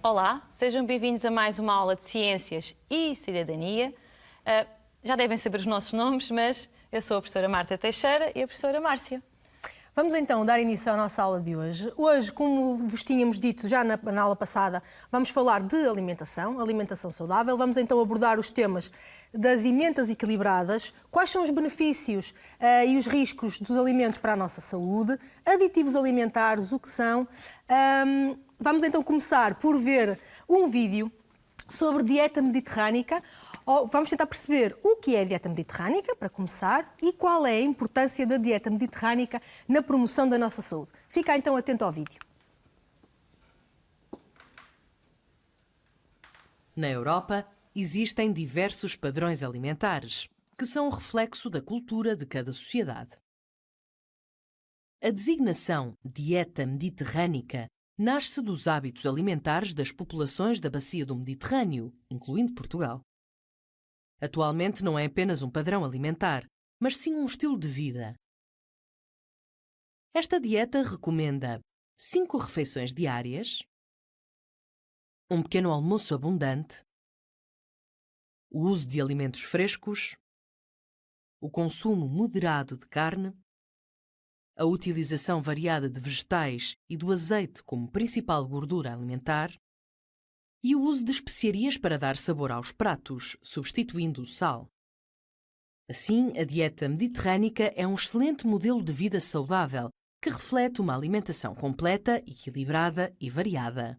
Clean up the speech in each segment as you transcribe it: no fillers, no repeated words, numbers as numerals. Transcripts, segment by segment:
Olá, sejam bem-vindos a mais uma aula de Ciências e Cidadania. Já devem saber os nossos nomes, mas eu sou a professora Marta Teixeira e a professora Márcia. Vamos então dar início à nossa aula de hoje. Hoje, como vos tínhamos dito já na aula passada, vamos falar de alimentação saudável. Vamos então abordar os temas das emendas equilibradas, quais são os benefícios e os riscos dos alimentos para a nossa saúde, aditivos alimentares, o que são. Vamos então começar por ver um vídeo sobre dieta mediterrânica. Vamos tentar perceber o que é a dieta mediterrânica, para começar, e qual é a importância da dieta mediterrânica na promoção da nossa saúde. Fica então atento ao vídeo. Na Europa, existem diversos padrões alimentares, que são um reflexo da cultura de cada sociedade. A designação dieta mediterrânica nasce dos hábitos alimentares das populações da bacia do Mediterrâneo, incluindo Portugal. Atualmente não é apenas um padrão alimentar, mas sim um estilo de vida. Esta dieta recomenda 5 refeições diárias, um pequeno almoço abundante, o uso de alimentos frescos, o consumo moderado de carne, a utilização variada de vegetais e do azeite como principal gordura alimentar, e o uso de especiarias para dar sabor aos pratos, substituindo o sal. Assim, a dieta mediterrânica é um excelente modelo de vida saudável que reflete uma alimentação completa, equilibrada e variada.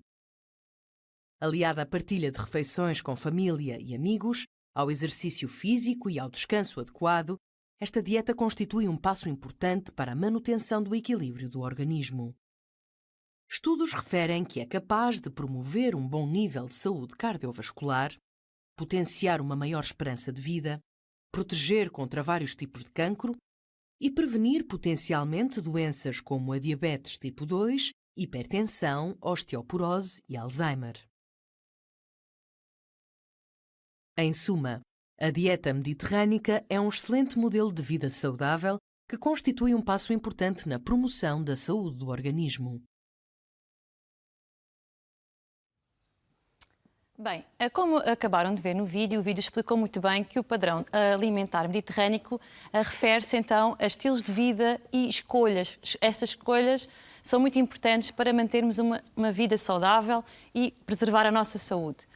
Aliada à partilha de refeições com família e amigos, ao exercício físico e ao descanso adequado, esta dieta constitui um passo importante para a manutenção do equilíbrio do organismo. Estudos referem que é capaz de promover um bom nível de saúde cardiovascular, potenciar uma maior esperança de vida, proteger contra vários tipos de cancro e prevenir potencialmente doenças como a diabetes tipo 2, hipertensão, osteoporose e Alzheimer. Em suma, a dieta mediterrânica é um excelente modelo de vida saudável que constitui um passo importante na promoção da saúde do organismo. Bem, como acabaram de ver no vídeo, o vídeo explicou muito bem que o padrão alimentar mediterrâneo refere-se então a estilos de vida e escolhas. Essas escolhas são muito importantes para mantermos uma vida saudável e preservar a nossa saúde.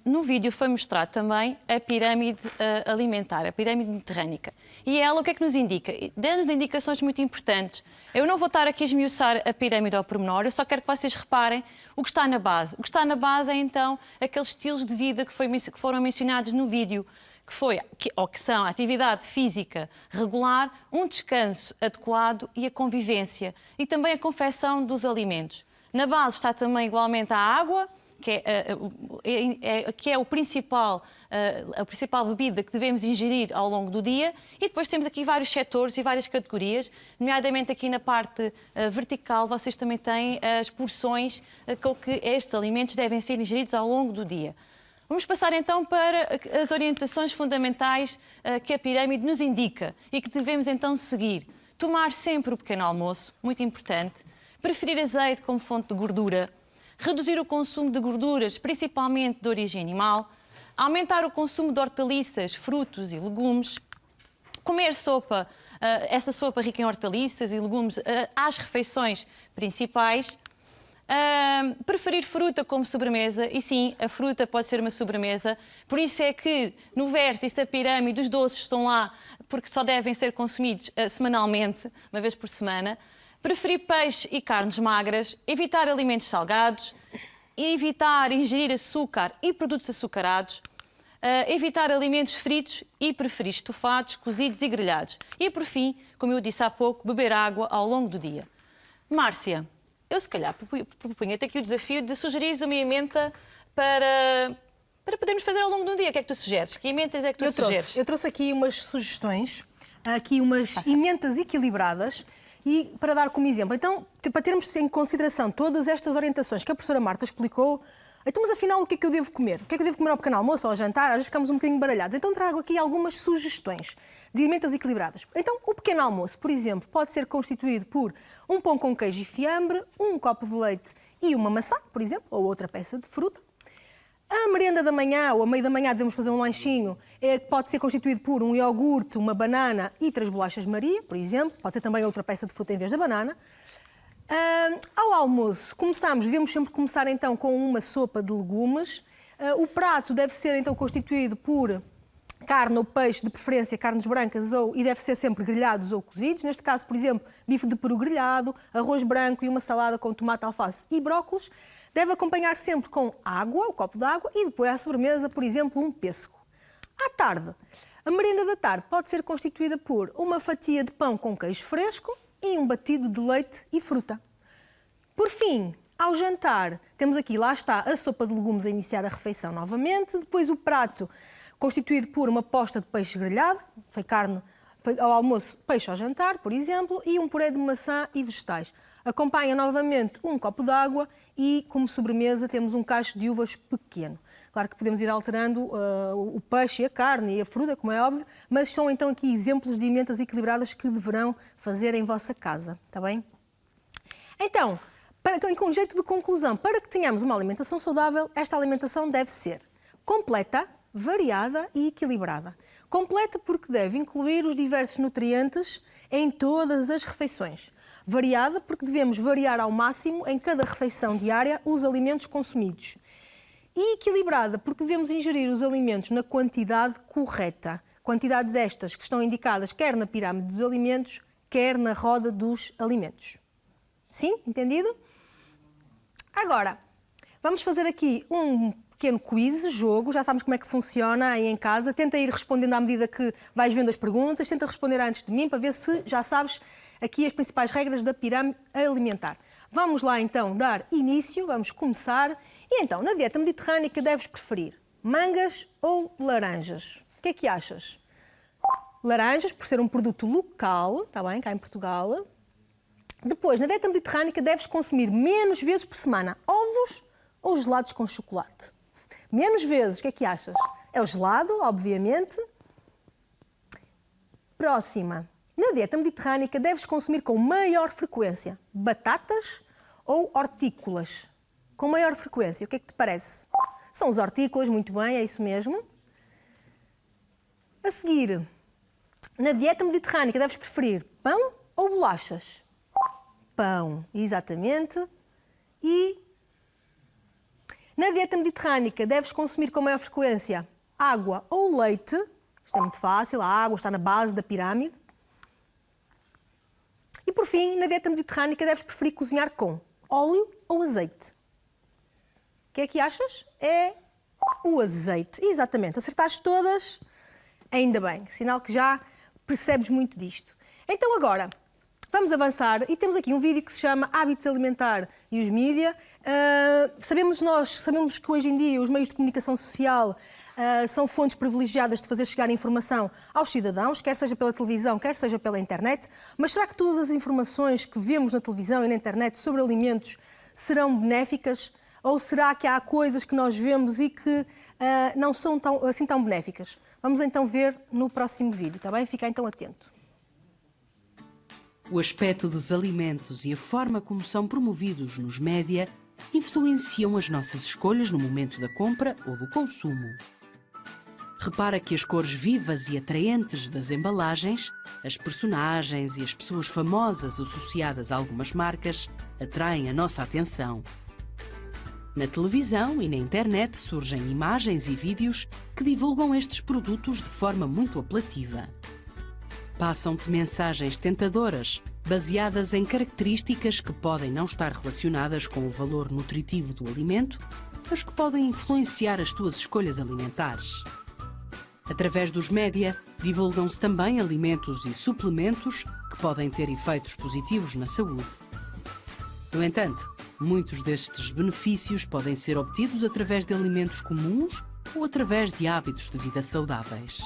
No vídeo foi mostrado também a pirâmide alimentar, a pirâmide mediterrânica. E ela o que é que nos indica? Dá-nos indicações muito importantes. Eu não vou estar aqui a esmiuçar a pirâmide ao pormenor, eu só quero que vocês reparem o que está na base. O que está na base é então aqueles estilos de vida que foram mencionados no vídeo, que são a atividade física regular, um descanso adequado e a convivência. E também a confecção dos alimentos. Na base está também igualmente a água, que é a principal bebida que devemos ingerir ao longo do dia, e depois temos aqui vários setores e várias categorias, nomeadamente aqui na parte vertical vocês também têm as porções com que estes alimentos devem ser ingeridos ao longo do dia. Vamos passar então para as orientações fundamentais que a pirâmide nos indica e que devemos então seguir. Tomar sempre o pequeno almoço, muito importante, preferir azeite como fonte de gordura, reduzir o consumo de gorduras, principalmente de origem animal, aumentar o consumo de hortaliças, frutos e legumes, comer sopa, essa sopa rica em hortaliças e legumes às refeições principais, preferir fruta como sobremesa, e sim, a fruta pode ser uma sobremesa, por isso é que no vértice da pirâmide os doces estão lá, porque só devem ser consumidos semanalmente, uma vez por semana. Preferir peixe e carnes magras, evitar alimentos salgados, evitar ingerir açúcar e produtos açucarados, evitar alimentos fritos e preferir estofados, cozidos e grelhados. E, por fim, como eu disse há pouco, beber água ao longo do dia. Márcia, eu se calhar propunha-te aqui o desafio de sugerir uma emenda para podermos fazer ao longo do dia. O que é que tu sugeres? Que emendas é que tu sugeres? Eu trouxe aqui umas sugestões, aqui umas emendas equilibradas. E para dar como exemplo, então, para termos em consideração todas estas orientações que a professora Marta explicou, Então, mas afinal, o que é que eu devo comer? O que é que eu devo comer ao pequeno almoço ou ao jantar? Às vezes ficamos um bocadinho baralhados. Então trago aqui algumas sugestões de alimentos equilibrados. Então, o pequeno almoço, por exemplo, pode ser constituído por um pão com queijo e fiambre, um copo de leite e uma maçã, por exemplo, ou outra peça de fruta. A merenda da manhã, ou a meio da manhã, devemos fazer um lanchinho, pode ser constituído por um iogurte, uma banana e 3 bolachas Maria, por exemplo. Pode ser também outra peça de fruta em vez da banana. Ao almoço, devemos sempre começar então com uma sopa de legumes. O prato deve ser então constituído por carne ou peixe, de preferência carnes brancas, e deve ser sempre grelhados ou cozidos. Neste caso, por exemplo, bife de peru grelhado, arroz branco e uma salada com tomate, alface e brócolos. Deve acompanhar sempre com água, o copo de água, e depois à sobremesa, por exemplo, um pêssego. À tarde, a merenda da tarde pode ser constituída por uma fatia de pão com queijo fresco e um batido de leite e fruta. Por fim, ao jantar, temos aqui, lá está, a sopa de legumes a iniciar a refeição novamente, depois o prato constituído por uma posta de peixe grelhado, foi ao almoço, peixe ao jantar, por exemplo, e um puré de maçã e vegetais. Acompanha novamente um copo de água e, como sobremesa, temos um cacho de uvas pequeno. Claro que podemos ir alterando o peixe e a carne e a fruta, como é óbvio, mas são então aqui exemplos de alimentos equilibrados que deverão fazer em vossa casa, está bem? Então, com jeito de conclusão, para que tenhamos uma alimentação saudável, esta alimentação deve ser completa, variada e equilibrada. Completa porque deve incluir os diversos nutrientes em todas as refeições. Variada porque devemos variar ao máximo em cada refeição diária os alimentos consumidos. E equilibrada porque devemos ingerir os alimentos na quantidade correta. Quantidades estas que estão indicadas quer na pirâmide dos alimentos, quer na roda dos alimentos. Sim? Entendido? Agora, vamos fazer aqui um pequeno quiz, jogo, já sabes como é que funciona aí em casa. Tenta ir respondendo à medida que vais vendo as perguntas, tenta responder antes de mim para ver se já sabes aqui as principais regras da pirâmide alimentar. Vamos lá então dar início, vamos começar. E então, na dieta mediterrânica deves preferir mangas ou laranjas? O que é que achas? Laranjas, por ser um produto local, está bem, cá em Portugal. Depois, na dieta mediterrânica deves consumir menos vezes por semana ovos ou gelados com chocolate. Menos vezes, o que é que achas? É o gelado, obviamente. Próxima. Na dieta mediterrânica deves consumir com maior frequência batatas ou hortícolas. Com maior frequência, o que é que te parece? São os hortícolas, muito bem, é isso mesmo. A seguir, na dieta mediterrânica deves preferir pão ou bolachas? Pão, exatamente. E na dieta mediterrânica deves consumir com maior frequência água ou leite. Isto é muito fácil, a água está na base da pirâmide. E por fim, na dieta mediterrânica deves preferir cozinhar com óleo ou azeite. O que é que achas? É o azeite. Exatamente, acertaste todas, ainda bem, sinal que já percebes muito disto. Então agora, vamos avançar e temos aqui um vídeo que se chama Hábitos Alimentar e os Mídia. Sabemos que hoje em dia os meios de comunicação social são fontes privilegiadas de fazer chegar a informação aos cidadãos, quer seja pela televisão, quer seja pela internet. Mas será que todas as informações que vemos na televisão e na internet sobre alimentos serão benéficas? Ou será que há coisas que nós vemos e que não são assim tão benéficas? Vamos então ver no próximo vídeo, está bem? Fica então atento. O aspecto dos alimentos e a forma como são promovidos nos média influenciam as nossas escolhas no momento da compra ou do consumo. Repara que as cores vivas e atraentes das embalagens, as personagens e as pessoas famosas associadas a algumas marcas atraem a nossa atenção. Na televisão e na internet surgem imagens e vídeos que divulgam estes produtos de forma muito apelativa. Passam-te mensagens tentadoras, baseadas em características que podem não estar relacionadas com o valor nutritivo do alimento, mas que podem influenciar as tuas escolhas alimentares. Através dos média, divulgam-se também alimentos e suplementos que podem ter efeitos positivos na saúde. No entanto, muitos destes benefícios podem ser obtidos através de alimentos comuns ou através de hábitos de vida saudáveis.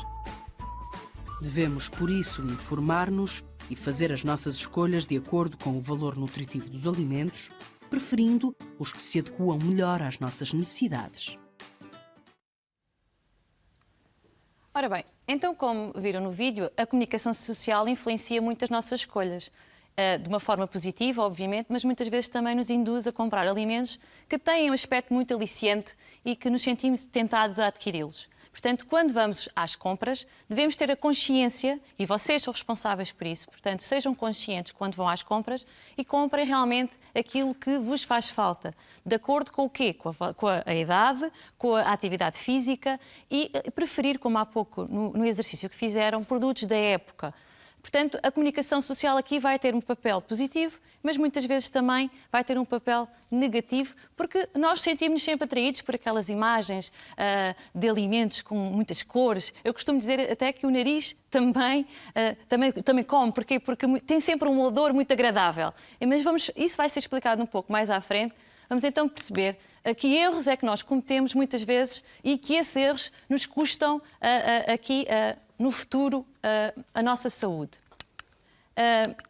Devemos, por isso, informar-nos e fazer as nossas escolhas de acordo com o valor nutritivo dos alimentos, preferindo os que se adequam melhor às nossas necessidades. Ora bem, então como viram no vídeo, a comunicação social influencia muito as nossas escolhas. De uma forma positiva, obviamente, mas muitas vezes também nos induz a comprar alimentos que têm um aspecto muito aliciante e que nos sentimos tentados a adquiri-los. Portanto, quando vamos às compras, devemos ter a consciência, e vocês são responsáveis por isso, portanto, sejam conscientes quando vão às compras e comprem realmente aquilo que vos faz falta. De acordo com o quê? Com a idade, com a atividade física e preferir, como há pouco no exercício que fizeram, produtos da época. Portanto, a comunicação social aqui vai ter um papel positivo, mas muitas vezes também vai ter um papel negativo, porque nós sentimos-nos sempre atraídos por aquelas imagens de alimentos com muitas cores. Eu costumo dizer até que o nariz também come. Porquê? Porque tem sempre um odor muito agradável. Mas isso vai ser explicado um pouco mais à frente. Vamos então perceber que erros é que nós cometemos muitas vezes e que esses erros nos custam no futuro a nossa saúde.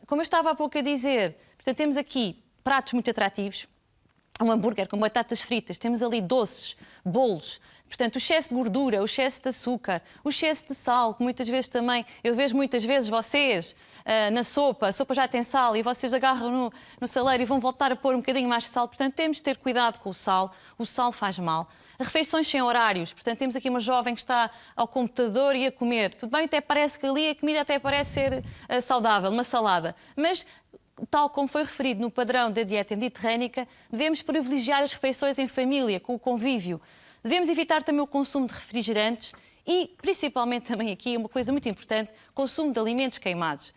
Como eu estava há pouco a dizer, portanto, temos aqui pratos muito atrativos, um hambúrguer com batatas fritas, temos ali doces, bolos, portanto, o excesso de gordura, o excesso de açúcar, o excesso de sal, que muitas vezes também, eu vejo muitas vezes vocês na sopa, a sopa já tem sal e vocês agarram no saleiro e vão voltar a pôr um bocadinho mais de sal, portanto, temos de ter cuidado com o sal faz mal. Refeições sem horários, portanto, temos aqui uma jovem que está ao computador e a comer. Tudo bem, até parece que ali a comida até parece ser saudável, uma salada, mas tal como foi referido no padrão da dieta mediterrânica, devemos privilegiar as refeições em família, com o convívio. Devemos evitar também o consumo de refrigerantes e, principalmente também aqui, uma coisa muito importante, consumo de alimentos queimados.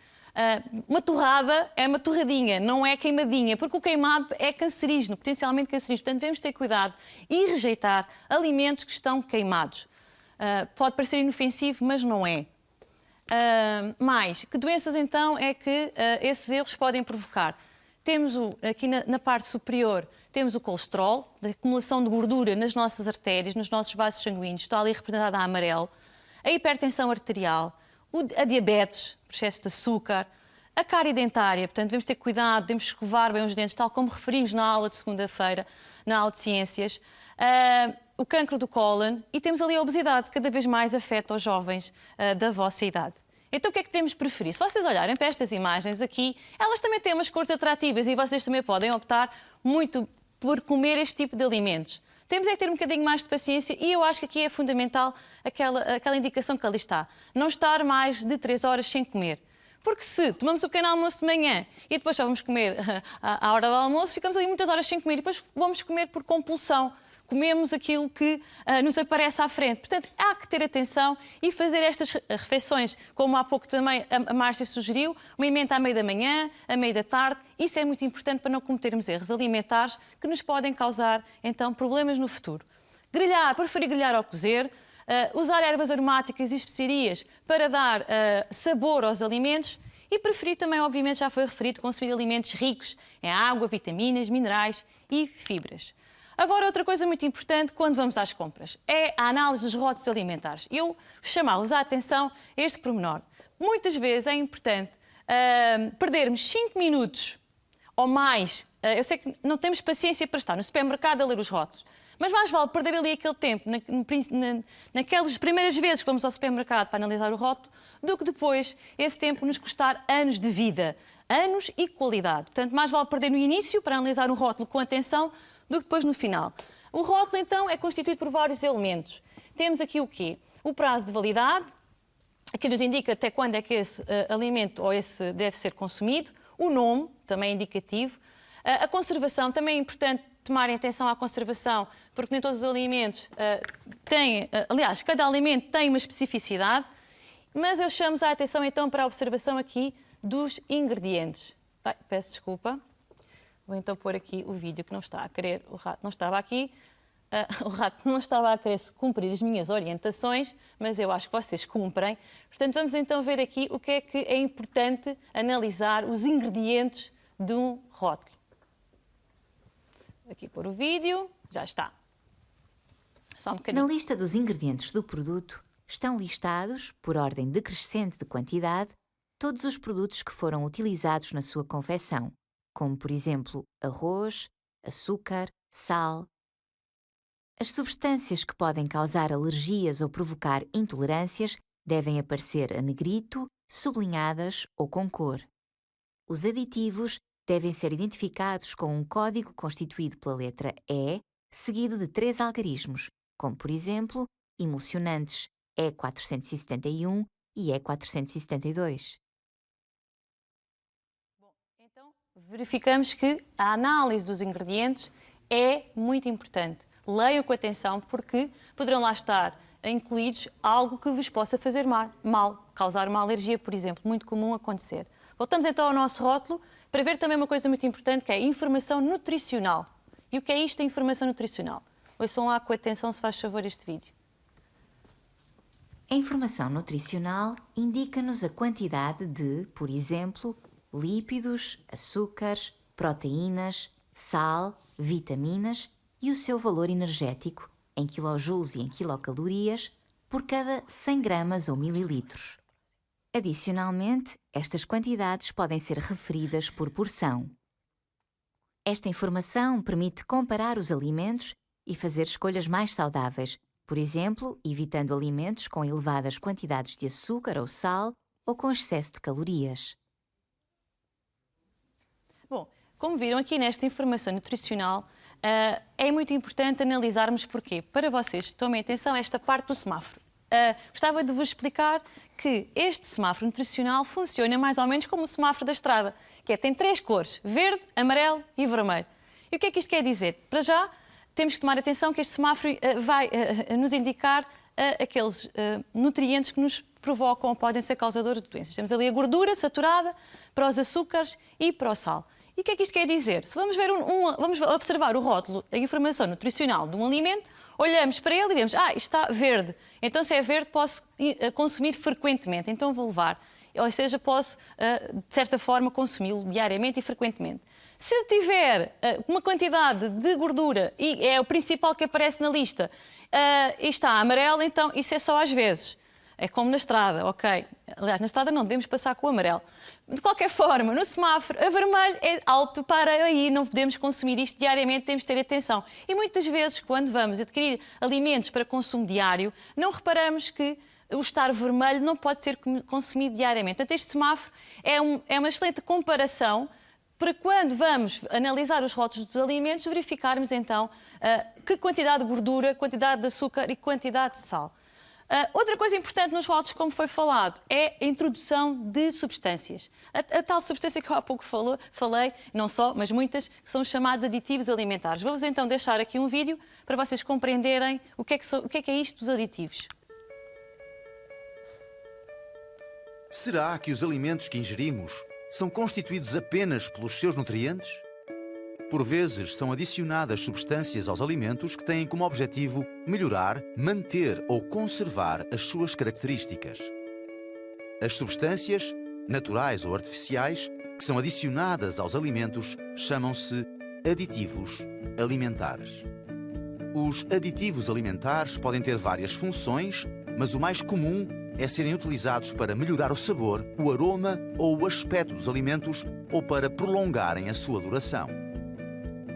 Uma torrada é uma torradinha, não é queimadinha, porque o queimado é cancerígeno, potencialmente cancerígeno. Portanto, devemos ter cuidado e rejeitar alimentos que estão queimados. Pode parecer inofensivo, mas não é. Mais, que doenças então é que esses erros podem provocar? Temos aqui na parte superior, temos o colesterol, a acumulação de gordura nas nossas artérias, nos nossos vasos sanguíneos, está ali representada a amarelo, a hipertensão arterial, a diabetes, o excesso de açúcar, a cárie dentária, portanto devemos ter cuidado, devemos escovar bem os dentes, tal como referimos na aula de segunda-feira, na aula de ciências, o cancro do cólon e temos ali a obesidade, que cada vez mais afeta os jovens da vossa idade. Então o que é que devemos preferir? Se vocês olharem para estas imagens aqui, elas também têm umas cores atrativas e vocês também podem optar muito por comer este tipo de alimentos. Temos é que ter um bocadinho mais de paciência e eu acho que aqui é fundamental aquela indicação que ali está. Não estar mais de 3 horas sem comer. Porque se tomamos o pequeno almoço de manhã e depois só vamos comer à hora do almoço, ficamos ali muitas horas sem comer e depois vamos comer por compulsão. Comemos aquilo que nos aparece à frente. Portanto, há que ter atenção e fazer estas refeições, como há pouco também a Márcia sugeriu, uma emenda à meia da manhã, à meia da tarde. Isso é muito importante para não cometermos erros alimentares que nos podem causar, então, problemas no futuro. Grelhar, preferir grelhar ou cozer. Usar ervas aromáticas e especiarias para dar sabor aos alimentos e preferir também, obviamente, já foi referido, consumir alimentos ricos em água, vitaminas, minerais e fibras. Agora, outra coisa muito importante quando vamos às compras é a análise dos rótulos alimentares. Eu chamá-los a atenção a este pormenor. Muitas vezes é importante perdermos 5 minutos ou mais. Eu sei que não temos paciência para estar no supermercado a ler os rótulos, mas mais vale perder ali aquele tempo, naquelas primeiras vezes que vamos ao supermercado para analisar o rótulo, do que depois esse tempo nos custar anos de vida, anos e qualidade. Portanto, mais vale perder no início para analisar um rótulo com atenção do que depois no final. O rótulo, então, é constituído por vários elementos. Temos aqui o quê? O prazo de validade, que nos indica até quando é que esse alimento ou esse deve ser consumido. O nome, também é indicativo. A conservação, também é importante tomarem atenção à conservação, porque nem todos os alimentos têm... aliás, cada alimento tem uma especificidade, mas eu chamo a atenção, então, para a observação aqui dos ingredientes. Peço desculpa. Vou então pôr aqui o vídeo que não está a querer, o rato não estava aqui, o rato não estava a querer cumprir as minhas orientações, mas eu acho que vocês cumprem. Portanto, vamos então ver aqui o que é importante analisar os ingredientes de um rótulo. Aqui pôr o vídeo, já está. Só um bocadinho. Na lista dos ingredientes do produto estão listados, por ordem decrescente de quantidade, todos os produtos que foram utilizados na sua confecção, como, por exemplo, arroz, açúcar, sal. As substâncias que podem causar alergias ou provocar intolerâncias devem aparecer a negrito, sublinhadas ou com cor. Os aditivos devem ser identificados com um código constituído pela letra E, seguido de 3 algarismos, como, por exemplo, emulsionantes E471 e E472. Então, verificamos que a análise dos ingredientes é muito importante. Leiam com atenção porque poderão lá estar incluídos algo que vos possa fazer mal, causar uma alergia, por exemplo, muito comum acontecer. Voltamos então ao nosso rótulo para ver também uma coisa muito importante que é a informação nutricional. E o que é isto, a informação nutricional? Ouçam lá com atenção, se faz favor, este vídeo. A informação nutricional indica-nos a quantidade de, por exemplo, lípidos, açúcares, proteínas, sal, vitaminas e o seu valor energético, em quilojoules e em quilocalorias, por cada 100 gramas ou mililitros. Adicionalmente, estas quantidades podem ser referidas por porção. Esta informação permite comparar os alimentos e fazer escolhas mais saudáveis, por exemplo, evitando alimentos com elevadas quantidades de açúcar ou sal ou com excesso de calorias. Bom, como viram aqui nesta informação nutricional, é muito importante analisarmos porquê. Para vocês, tomem atenção a esta parte do semáforo. Gostava de vos explicar que este semáforo nutricional funciona mais ou menos como o semáforo da estrada, que tem 3 cores, verde, amarelo e vermelho. E o que é que isto quer dizer? Para já, temos que tomar atenção que este semáforo vai nos indicar aqueles nutrientes que nos provocam ou podem ser causadores de doenças. Temos ali a gordura saturada, para os açúcares e para o sal. E o que é que isto quer dizer? Se vamos ver vamos observar o rótulo, a informação nutricional de um alimento, olhamos para ele e vemos, isto está verde. Então, se é verde, posso consumir frequentemente. Então, vou levar. Ou seja, posso, de certa forma, consumi-lo diariamente e frequentemente. Se tiver uma quantidade de gordura, e é o principal que aparece na lista, e está amarelo, então isso é só às vezes. É como na estrada, ok? Aliás, na estrada não devemos passar com o amarelo. De qualquer forma, no semáforo, a vermelho é alto, para aí, não podemos consumir isto diariamente, temos de ter atenção. E muitas vezes, quando vamos adquirir alimentos para consumo diário, não reparamos que o estar vermelho não pode ser consumido diariamente. Portanto, este semáforo é uma excelente comparação para quando vamos analisar os rótulos dos alimentos, verificarmos então que quantidade de gordura, quantidade de açúcar e quantidade de sal. Outra coisa importante nos rótulos, como foi falado, é a introdução de substâncias. A tal substância que eu há pouco falei, não só, mas muitas, que são os chamados aditivos alimentares. Vou-vos então deixar aqui um vídeo para vocês compreenderem o que é isto dos aditivos. Será que os alimentos que ingerimos são constituídos apenas pelos seus nutrientes? Por vezes, são adicionadas substâncias aos alimentos que têm como objetivo melhorar, manter ou conservar as suas características. As substâncias, naturais ou artificiais, que são adicionadas aos alimentos, chamam-se aditivos alimentares. Os aditivos alimentares podem ter várias funções, mas o mais comum é serem utilizados para melhorar o sabor, o aroma ou o aspecto dos alimentos ou para prolongarem a sua duração.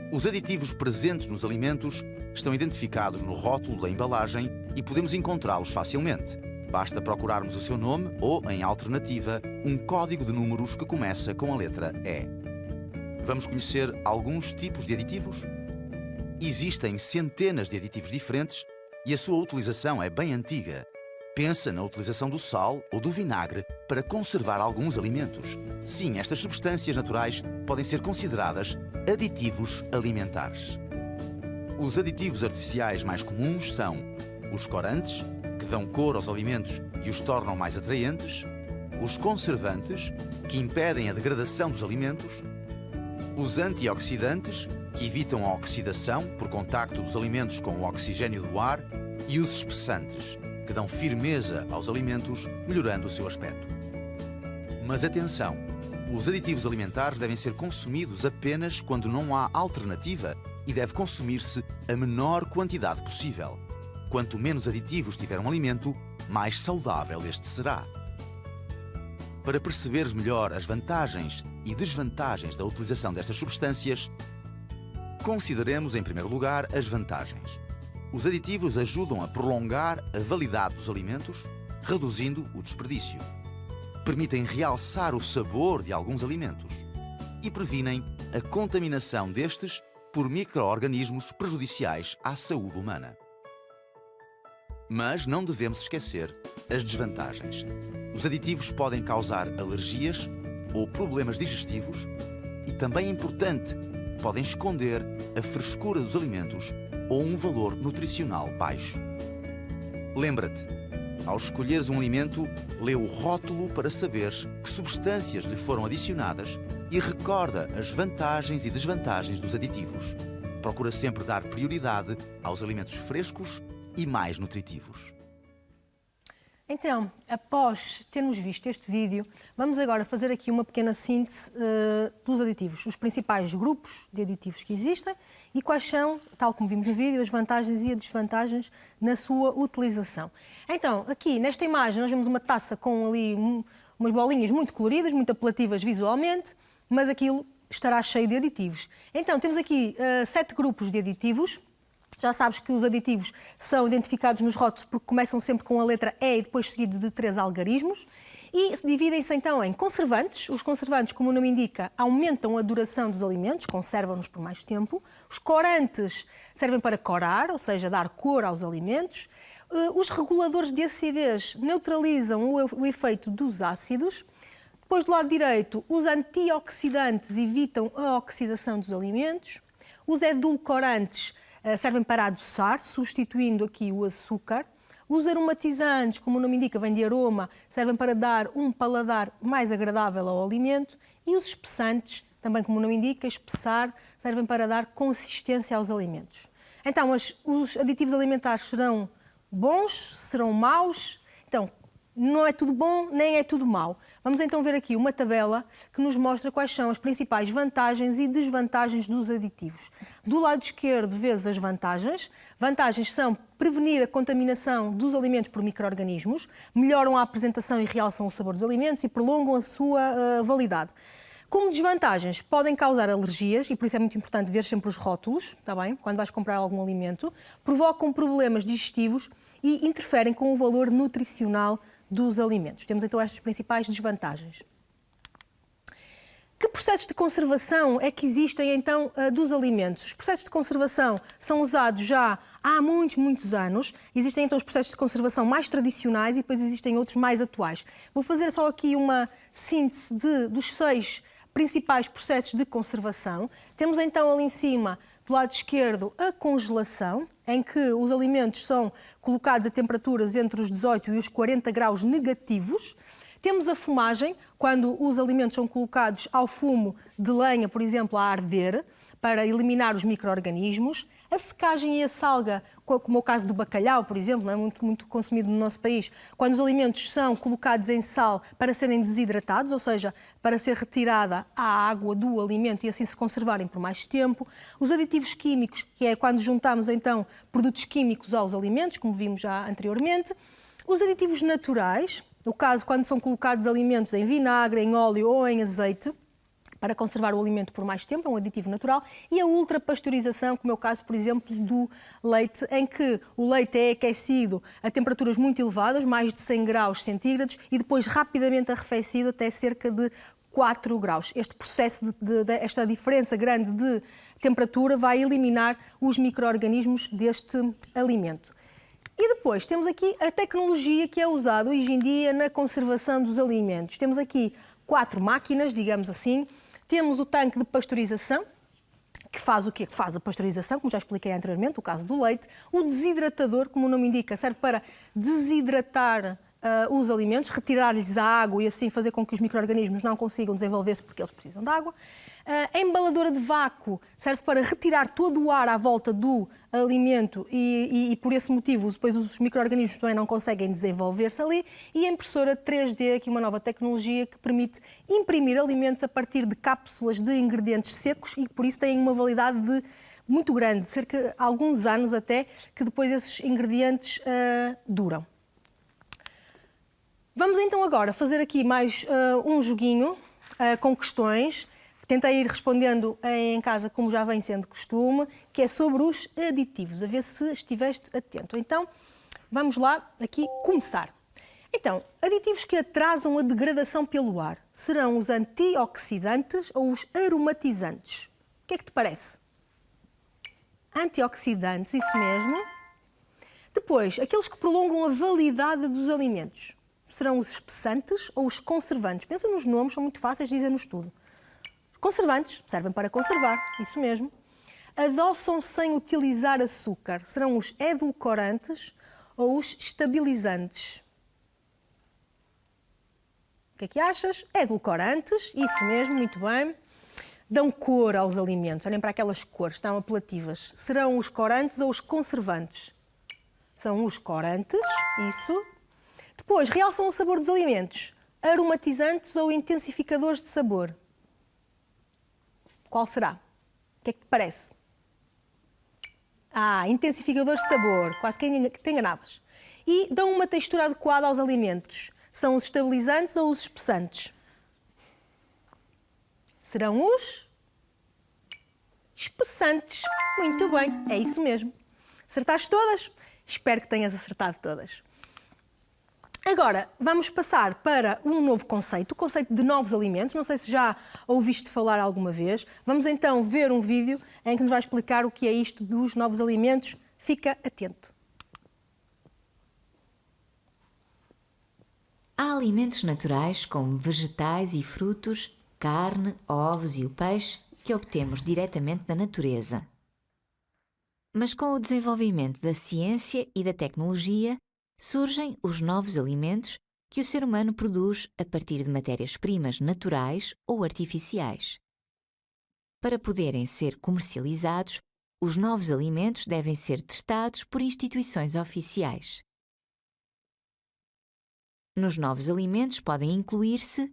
Os aditivos presentes nos alimentos estão identificados no rótulo da embalagem e podemos encontrá-los facilmente. Basta procurarmos o seu nome ou, em alternativa, um código de números que começa com a letra E. Vamos conhecer alguns tipos de aditivos? Existem centenas de aditivos diferentes e a sua utilização é bem antiga. Pensa na utilização do sal ou do vinagre para conservar alguns alimentos. Sim, estas substâncias naturais podem ser consideradas aditivos alimentares. Os aditivos artificiais mais comuns são os corantes, que dão cor aos alimentos e os tornam mais atraentes, os conservantes, que impedem a degradação dos alimentos, os antioxidantes, que evitam a oxidação por contacto dos alimentos com o oxigênio do ar, e os espessantes, que dão firmeza aos alimentos, melhorando o seu aspecto. Mas atenção! Os aditivos alimentares devem ser consumidos apenas quando não há alternativa e deve consumir-se a menor quantidade possível. Quanto menos aditivos tiver um alimento, mais saudável este será. Para perceberes melhor as vantagens e desvantagens da utilização destas substâncias, Consideremos, em primeiro lugar, as vantagens. Os aditivos ajudam a prolongar a validade dos alimentos, reduzindo o desperdício. Permitem realçar o sabor de alguns alimentos e previnem a contaminação destes por micro-organismos prejudiciais à saúde humana. Mas não devemos esquecer as desvantagens. Os aditivos podem causar alergias ou problemas digestivos e, também é importante, podem esconder a frescura dos alimentos ou um valor nutricional baixo. Lembra-te, ao escolheres um alimento, lê o rótulo para saberes que substâncias lhe foram adicionadas e recorda as vantagens e desvantagens dos aditivos. Procura sempre dar prioridade aos alimentos frescos e mais nutritivos. Então, após termos visto este vídeo, vamos agora fazer aqui uma pequena síntese dos aditivos, os principais grupos de aditivos que existem e quais são, tal como vimos no vídeo, as vantagens e as desvantagens na sua utilização. Então, aqui nesta imagem nós vemos uma taça com ali umas bolinhas muito coloridas, muito apelativas visualmente, mas aquilo estará cheio de aditivos. Então, temos aqui 7 grupos de aditivos. Já sabes que os aditivos são identificados nos rótulos porque começam sempre com a letra E e depois seguido de 3 algarismos. E dividem-se então em conservantes. Os conservantes, como o nome indica, aumentam a duração dos alimentos, conservam-nos por mais tempo. Os corantes servem para corar, ou seja, dar cor aos alimentos. Os reguladores de acidez neutralizam o efeito dos ácidos. Depois, do lado direito, os antioxidantes evitam a oxidação dos alimentos. Os edulcorantes servem para adoçar, substituindo aqui o açúcar. Os aromatizantes, como o nome indica, vem de aroma, servem para dar um paladar mais agradável ao alimento. E os espessantes, também como o nome indica, espessar, servem para dar consistência aos alimentos. Então, os aditivos alimentares serão bons, serão maus? Então, não é tudo bom, nem é tudo mau. Vamos então ver aqui uma tabela que nos mostra quais são as principais vantagens e desvantagens dos aditivos. Do lado esquerdo vês as vantagens. Vantagens são prevenir a contaminação dos alimentos por micro-organismos, melhoram a apresentação e realçam o sabor dos alimentos e prolongam a sua validade. Como desvantagens, podem causar alergias, e por isso é muito importante ver sempre os rótulos, está bem? Quando vais comprar algum alimento, provocam problemas digestivos e interferem com o valor nutricional dos alimentos. Temos então estas principais desvantagens. Que processos de conservação é que existem então dos alimentos? Os processos de conservação são usados já há muitos anos. Existem então os processos de conservação mais tradicionais e depois existem outros mais atuais. Vou fazer só aqui uma síntese dos 6 principais processos de conservação. Temos então ali em cima, do lado esquerdo, a congelação, em que os alimentos são colocados a temperaturas entre os 18 e os 40 graus negativos. Temos a fumagem, quando os alimentos são colocados ao fumo de lenha, por exemplo, a arder, para eliminar os micro-organismos. A secagem e a salga, como é o caso do bacalhau, por exemplo, é muito consumido no nosso país, quando os alimentos são colocados em sal para serem desidratados, ou seja, para ser retirada a água do alimento e assim se conservarem por mais tempo. Os aditivos químicos, que é quando juntamos então produtos químicos aos alimentos, como vimos já anteriormente. Os aditivos naturais, no caso quando são colocados alimentos em vinagre, em óleo ou em azeite, para conservar o alimento por mais tempo, é um aditivo natural, e a ultrapasteurização, como é o caso, por exemplo, do leite, em que o leite é aquecido a temperaturas muito elevadas, mais de 100 graus centígrados, e depois rapidamente arrefecido até cerca de 4 graus. Este processo, esta diferença grande de temperatura, vai eliminar os micro-organismos deste alimento. E depois temos aqui a tecnologia que é usada hoje em dia na conservação dos alimentos. Temos aqui 4 máquinas, digamos assim. Temos o tanque de pasteurização, que faz o quê? Que faz a pasteurização, como já expliquei anteriormente, o caso do leite. O desidratador, como o nome indica, serve para desidratar os alimentos, retirar-lhes a água e assim fazer com que os micro-organismos não consigam desenvolver-se porque eles precisam de água. A embaladora de vácuo serve para retirar todo o ar à volta do alimento e por esse motivo depois os micro-organismos também não conseguem desenvolver-se ali. E a impressora 3D, que é uma nova tecnologia que permite imprimir alimentos a partir de cápsulas de ingredientes secos e por isso têm uma validade muito grande, cerca de alguns anos até, que depois esses ingredientes duram. Vamos então agora fazer aqui mais um joguinho com questões. Tentei ir respondendo em casa, como já vem sendo costume, que é sobre os aditivos, a ver se estiveste atento. Então, vamos lá aqui começar. Então, aditivos que atrasam a degradação pelo ar serão os antioxidantes ou os aromatizantes? O que é que te parece? Antioxidantes, isso mesmo. Depois, aqueles que prolongam a validade dos alimentos serão os espessantes ou os conservantes? Pensa nos nomes, são muito fáceis de dizer-nos tudo. Conservantes, servem para conservar, isso mesmo. Adoçam sem utilizar açúcar, serão os edulcorantes ou os estabilizantes? O que é que achas? Edulcorantes, isso mesmo, muito bem. Dão cor aos alimentos, olhem para aquelas cores, estão apelativas. Serão os corantes ou os conservantes? São os corantes, isso. Depois, realçam o sabor dos alimentos. Aromatizantes ou intensificadores de sabor? Qual será? O que é que te parece? Intensificadores de sabor, quase que te enganavas. E dão uma textura adequada aos alimentos. São os estabilizantes ou os espessantes? Serão os espessantes. Muito bem, é isso mesmo. Acertaste todas? Espero que tenhas acertado todas. Agora, vamos passar para um novo conceito, o conceito de novos alimentos. Não sei se já ouviste falar alguma vez. Vamos então ver um vídeo em que nos vai explicar o que é isto dos novos alimentos. Fica atento. Há alimentos naturais como vegetais e frutos, carne, ovos e o peixe que obtemos diretamente da natureza. Mas com o desenvolvimento da ciência e da tecnologia, surgem os novos alimentos que o ser humano produz a partir de matérias-primas naturais ou artificiais. Para poderem ser comercializados, os novos alimentos devem ser testados por instituições oficiais. Nos novos alimentos podem incluir-se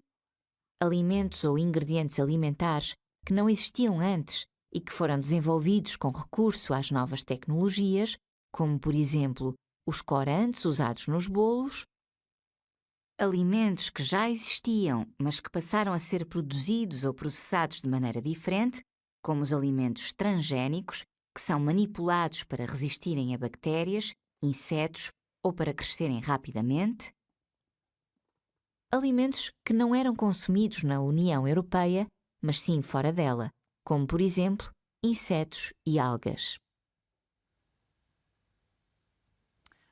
alimentos ou ingredientes alimentares que não existiam antes e que foram desenvolvidos com recurso às novas tecnologias, como, por exemplo, os corantes usados nos bolos, alimentos que já existiam, mas que passaram a ser produzidos ou processados de maneira diferente, como os alimentos transgénicos, que são manipulados para resistirem a bactérias, insetos ou para crescerem rapidamente, alimentos que não eram consumidos na União Europeia, mas sim fora dela, como, por exemplo, insetos e algas.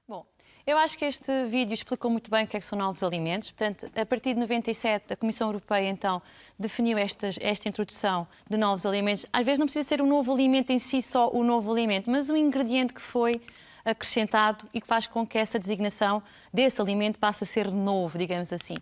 Bom, eu acho que este vídeo explicou muito bem o que é que são novos alimentos. Portanto, a partir de 97, a Comissão Europeia, então, definiu esta introdução de novos alimentos. Às vezes não precisa ser um novo alimento em si, só o novo alimento, mas um ingrediente que foi acrescentado e que faz com que essa designação desse alimento passe a ser novo, digamos assim.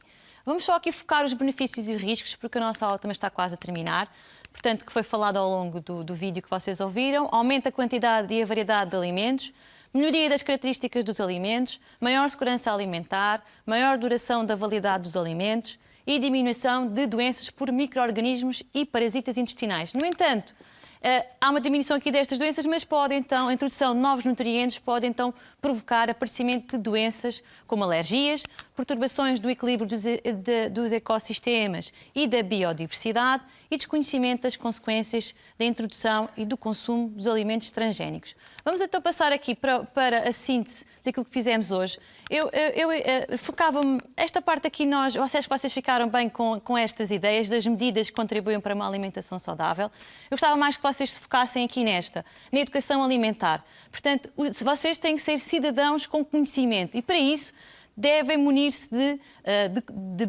Vamos só aqui focar os benefícios e riscos, porque a nossa aula também está quase a terminar. Portanto, que foi falado ao longo do vídeo que vocês ouviram. Aumenta a quantidade e a variedade de alimentos, melhoria das características dos alimentos, maior segurança alimentar, maior duração da validade dos alimentos e diminuição de doenças por micro-organismos e parasitas intestinais. No entanto, há uma diminuição aqui destas doenças, mas pode então, a introdução de novos nutrientes pode então provocar aparecimento de doenças como alergias, perturbações do equilíbrio dos ecossistemas e da biodiversidade e desconhecimento das consequências da introdução e do consumo dos alimentos transgénicos. Vamos então passar aqui para a síntese daquilo que fizemos hoje. Eu focava-me, esta parte aqui, vocês ficaram bem com estas ideias das medidas que contribuem para uma alimentação saudável. Eu gostava mais que vocês se focassem aqui na educação alimentar. Portanto, vocês têm que ser cidadãos com conhecimento e, para isso, devem munir-se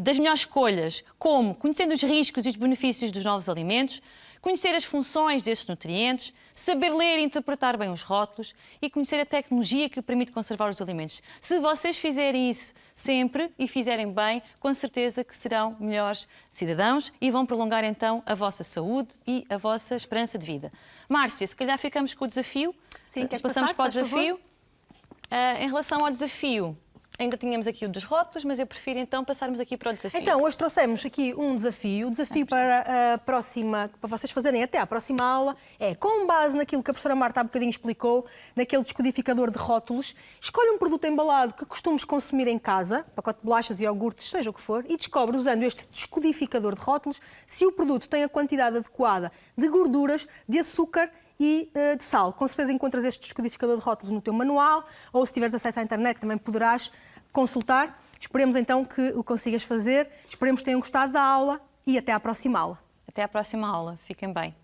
das melhores escolhas, como conhecendo os riscos e os benefícios dos novos alimentos, conhecer as funções desses nutrientes, saber ler e interpretar bem os rótulos e conhecer a tecnologia que permite conservar os alimentos. Se vocês fizerem isso sempre e fizerem bem, com certeza que serão melhores cidadãos e vão prolongar então a vossa saúde e a vossa esperança de vida. Márcia, se calhar ficamos com o desafio. Sim, queres passamos passar, para o desafio. Em relação ao desafio, ainda tínhamos aqui o dos rótulos, mas eu prefiro então passarmos aqui para o desafio. Então, hoje trouxemos aqui um desafio. O desafio para vocês fazerem até à próxima aula é, com base naquilo que a professora Marta há bocadinho explicou, naquele descodificador de rótulos, escolha um produto embalado que costumes consumir em casa, pacote de bolachas, iogurtes, seja o que for, e descobre, usando este descodificador de rótulos, se o produto tem a quantidade adequada de gorduras, de açúcar e de sal. Com certeza encontras este descodificador de rótulos no teu manual, ou se tiveres acesso à internet também poderás consultar. Esperemos então que o consigas fazer, esperemos que tenham gostado da aula e até à próxima aula. Até à próxima aula. Fiquem bem.